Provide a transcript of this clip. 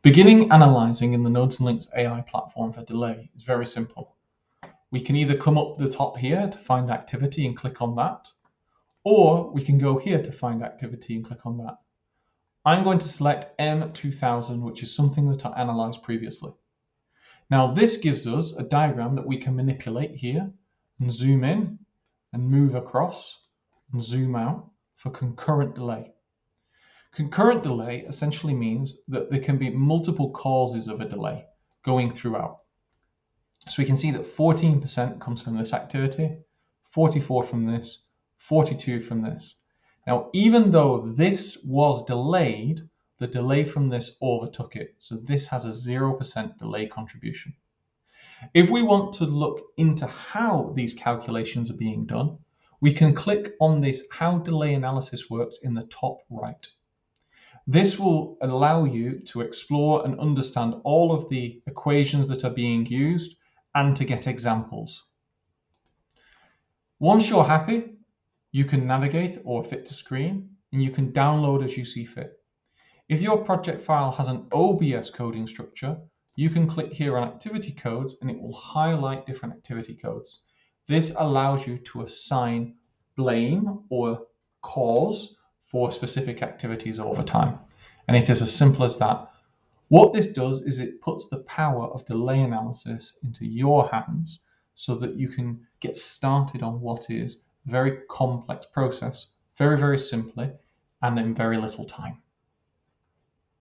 Beginning analyzing in the Nodes and Links AI platform for delay is very simple. We can either come up the top here to find activity and click on that, or we can go here to find activity and click on that. I'm going to select M2000, which is something that I analyzed previously. Now this gives us a diagram that we can manipulate here and zoom in and move across and zoom out for concurrent delay. Concurrent delay essentially means that there can be multiple causes of a delay going throughout. So we can see that 14% comes from this activity, 44 from this, 42 from this. Now, even though this was delayed, the delay from this overtook it. So this has a 0% delay contribution. If we want to look into how these calculations are being done, we can click on this How Delay Analysis Works in the top right. This will allow you to explore and understand all of the equations that are being used and to get examples. Once you're happy, you can navigate or fit to screen, and you can download as you see fit. If your project file has an OBS coding structure, you can click here on activity codes and it will highlight different activity codes. This allows you to assign blame or cause for specific activities over time. And it is as simple as that. What this does is it puts the power of delay analysis into your hands so that you can get started on what is a very complex process, very, very simply, and in very little time.